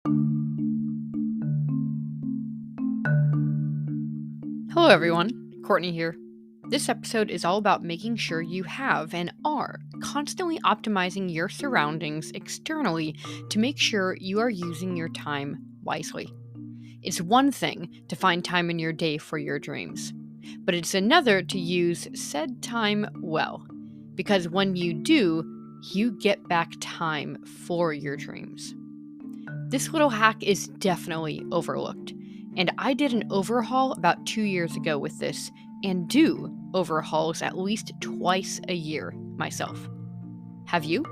Hello, everyone. Courtney here. This episode is all about making sure you have and are constantly optimizing your surroundings externally to make sure you are using your time wisely. It's one thing to find time in your day for your dreams, but it's another to use said time well, because when you do, you get back time for your dreams. This little hack is definitely overlooked, and I did an overhaul about 2 years ago with this, and do overhauls at least twice a year myself. Have you?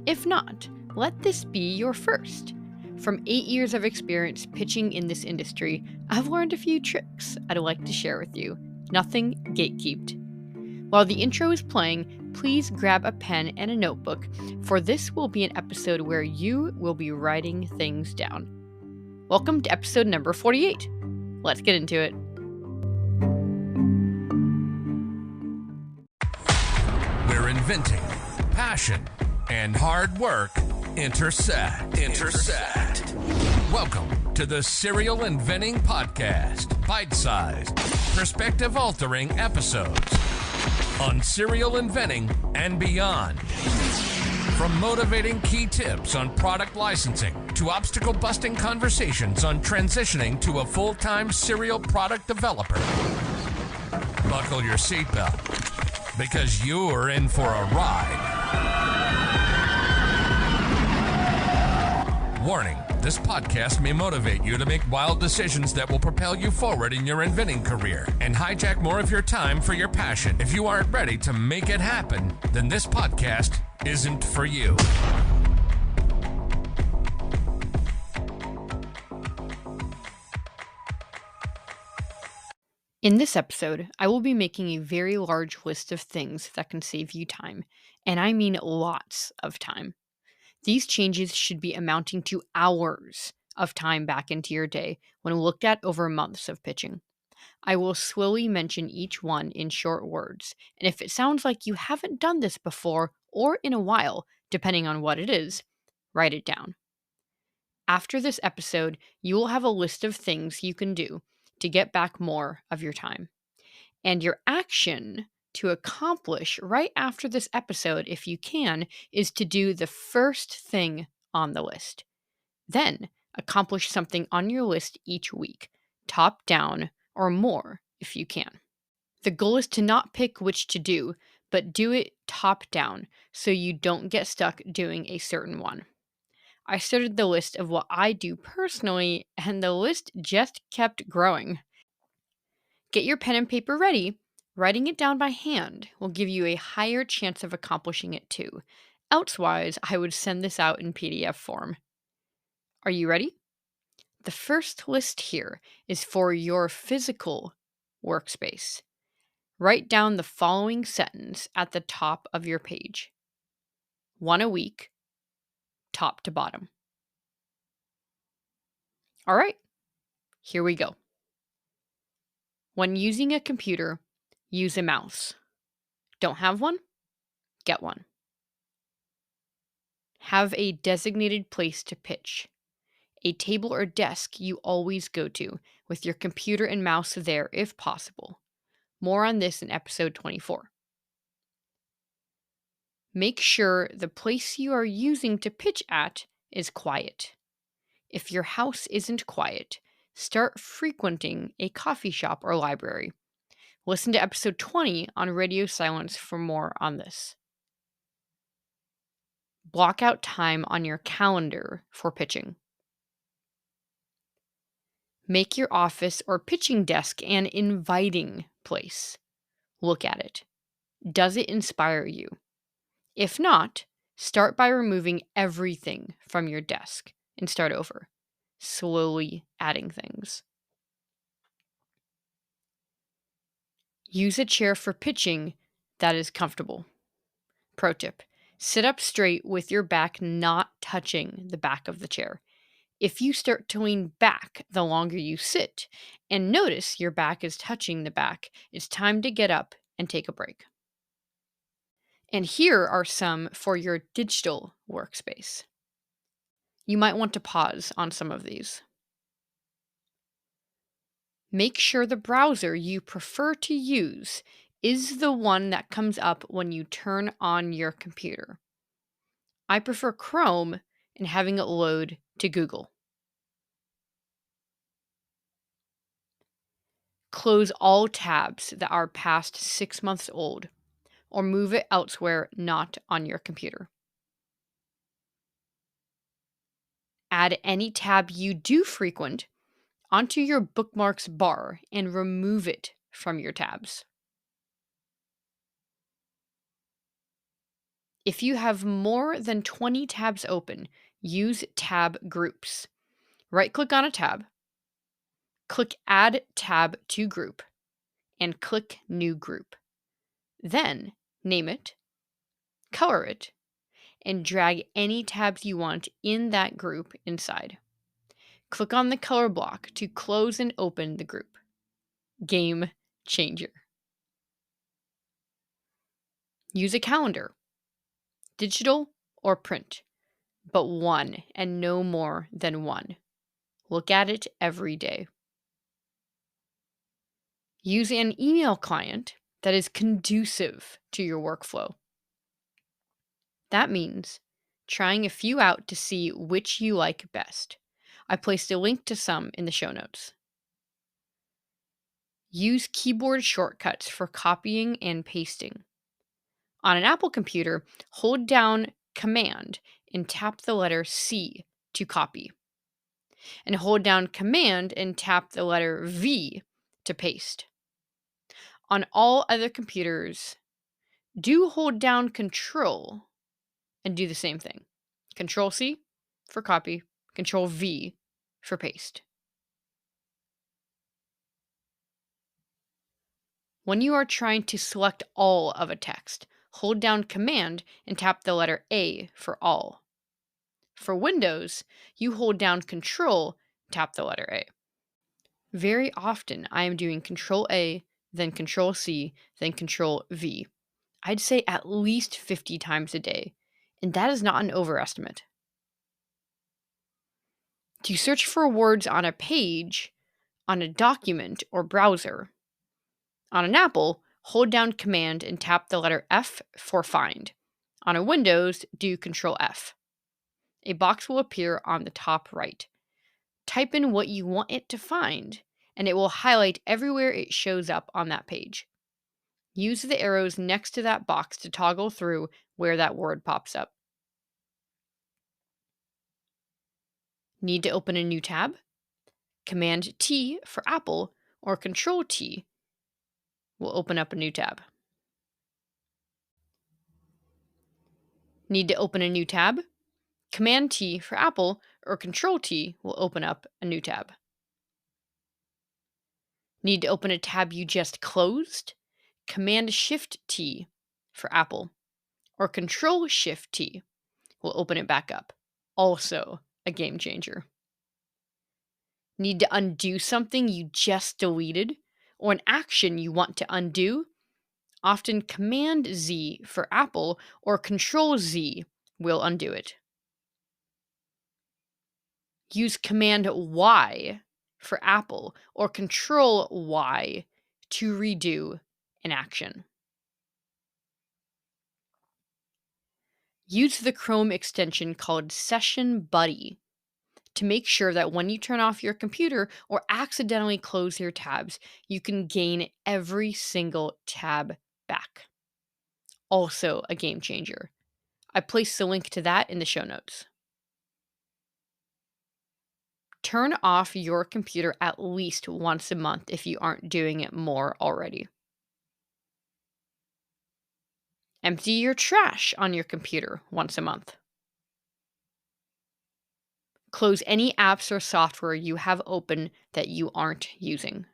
If not, let this be your first. From 8 years of experience pitching in this industry, I've learned a few tricks I'd like to share with you. Nothing gatekeeped. While the intro is playing, please grab a pen and a notebook, for this will be an episode where you will be writing things down. Welcome to episode number 48. Let's get into it. Where inventing, passion, and hard work intersect. Welcome to the Serial Inventing Podcast. Bite-sized, perspective-altering episodes on serial inventing and beyond. From motivating key tips on product licensing to obstacle-busting conversations on transitioning to a full-time serial product developer. Buckle your seatbelt, because you're in for a ride. Warning, this podcast may motivate you to make wild decisions that will propel you forward in your inventing career and hijack more of your time for your passion. If you aren't ready to make it happen, then this podcast isn't for you. In this episode, I will be making a very large list of things that can save you time, and I mean lots of time. These changes should be amounting to hours of time back into your day when looked at over months of pitching. I will slowly mention each one in short words, and if it sounds like you haven't done this before or in a while, depending on what it is, write it down. After this episode, you will have a list of things you can do to get back more of your time. And your action to accomplish right after this episode, if you can, is to do the first thing on the list. Then accomplish something on your list each week, top down or more if you can. The goal is to not pick which to do, but do it top down so you don't get stuck doing a certain one. I started the list of what I do personally, and the list just kept growing. Get your pen and paper ready. Writing it down by hand will give you a higher chance of accomplishing it too. Elsewise, I would send this out in PDF form. Are you ready? The first list here is for your physical workspace. Write down the following sentence at the top of your page. 1 a week, top to bottom. All right, here we go. When using a computer, use a mouse. Don't have one? Get one. Have a designated place to pitch. A table or desk you always go to, with your computer and mouse there if possible. More on this in episode 24. Make sure the place you are using to pitch at is quiet. If your house isn't quiet, start frequenting a coffee shop or library. Listen to episode 20 on radio silence for more on this. Block out time on your calendar for pitching. Make your office or pitching desk an inviting place. Look at it. Does it inspire you? If not, start by removing everything from your desk and start over, slowly adding things. Use a chair for pitching that is comfortable. Pro tip: sit up straight with your back not touching the back of the chair. If you start to lean back the longer you sit and notice your back is touching the back, it's time to get up and take a break. And here are some for your digital workspace. You might want to pause on some of these. Make sure the browser you prefer to use is the one that comes up when you turn on your computer. I prefer Chrome and having it load to Google. Close all tabs that are past 6 months old or move it elsewhere not on your computer. Add any tab you do frequent onto your bookmarks bar and remove it from your tabs. If you have more than 20 tabs open, use tab groups. Right-click on a tab, click Add Tab to Group, and click New Group. Then name it, color it, and drag any tabs you want in that group inside. Click on the color block to close and open the group. Game changer. Use a calendar, digital or print, but one and no more than one. Look at it every day. Use an email client that is conducive to your workflow. That means trying a few out to see which you like best. I placed a link to some in the show notes. Use keyboard shortcuts for copying and pasting. On an Apple computer, hold down Command and tap the letter C to copy. And hold down Command and tap the letter V to paste. On all other computers, do hold down Control and do the same thing. Control C for copy, Control V for paste. When you are trying to select all of a text, hold down Command and tap the letter A for all. For Windows, you hold down Control, tap the letter A. Very often, I am doing Control A, then Control C, then Control V. I'd say at least 50 times a day, and that is not an overestimate. To search for words on a page, on a document, or browser, on an Apple, hold down Command and tap the letter F for find. On a Windows, do Control F. A box will appear on the top right. Type in what you want it to find, and it will highlight everywhere it shows up on that page. Use the arrows next to that box to toggle through where that word pops up. Need to open a new tab? Command T for Apple or Control T will open up a new tab. Need to open a new tab? Command T for Apple or Control T will open up a new tab. Need to open a tab you just closed? Command Shift T for Apple or Control Shift T will open it back up. Also a game changer. Need to undo something you just deleted or an action you want to undo? Often Command Z for Apple or Control Z will undo it. Use Command Y for Apple or Control Y to redo an action. Use the Chrome extension called Session Buddy to make sure that when you turn off your computer or accidentally close your tabs, you can gain every single tab back. Also a game changer. I placed the link to that in the show notes. Turn off your computer at least once a month if you aren't doing it more already. Empty your trash on your computer once a month. Close any apps or software you have open that you aren't using.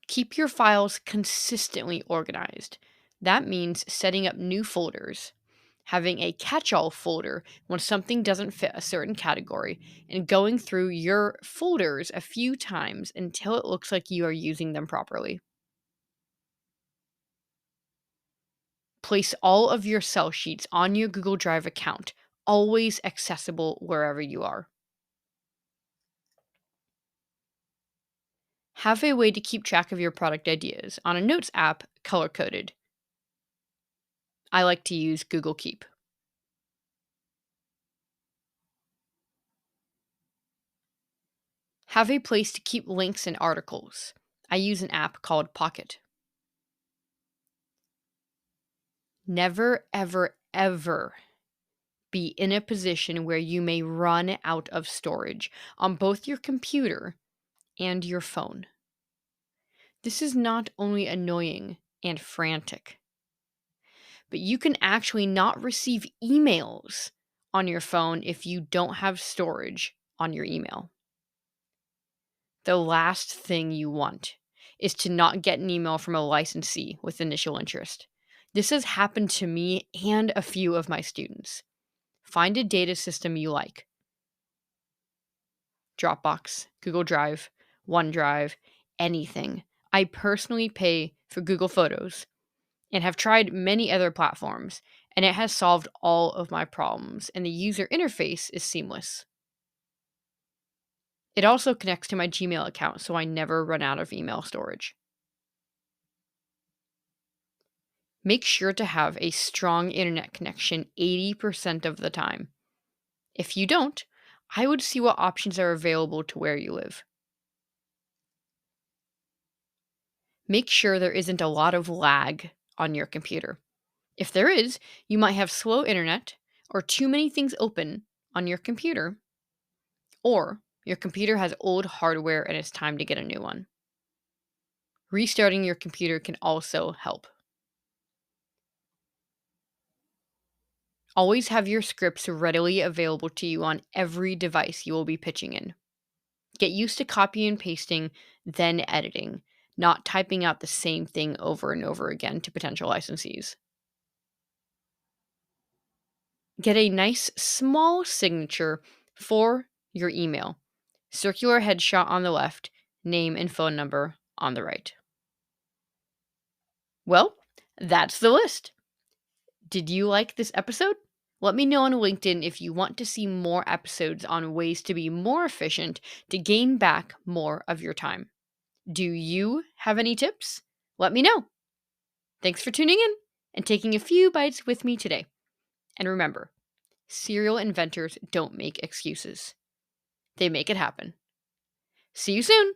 Keep your files consistently organized. That means setting up new folders, having a catch-all folder when something doesn't fit a certain category, and going through your folders a few times until it looks like you are using them properly. Place all of your cell sheets on your Google Drive account, always accessible wherever you are. Have a way to keep track of your product ideas on a Notes app color-coded. I like to use Google Keep. Have a place to keep links and articles. I use an app called Pocket. Never, ever, ever be in a position where you may run out of storage on both your computer and your phone. This is not only annoying and frantic, but you can actually not receive emails on your phone if you don't have storage on your email. The last thing you want is to not get an email from a licensee with initial interest. This has happened to me and a few of my students. Find a data system you like. Dropbox, Google Drive, OneDrive, anything. I personally pay for Google Photos and have tried many other platforms, and it has solved all of my problems, and the user interface is seamless. It also connects to my Gmail account, so I never run out of email storage. Make sure to have a strong internet connection 80% of the time. If you don't, I would see what options are available to where you live. Make sure there isn't a lot of lag on your computer. If there is, you might have slow internet or too many things open on your computer, or your computer has old hardware and it's time to get a new one. Restarting your computer can also help. Always have your scripts readily available to you on every device you will be pitching in. Get used to copying and pasting, then editing, not typing out the same thing over and over again to potential licensees. Get a nice small signature for your email. Circular headshot on the left, name and phone number on the right. Well, that's the list. Did you like this episode? Let me know on LinkedIn if you want to see more episodes on ways to be more efficient to gain back more of your time. Do you have any tips? Let me know. Thanks for tuning in and taking a few bites with me today. And remember, serial inventors don't make excuses. They make it happen. See you soon.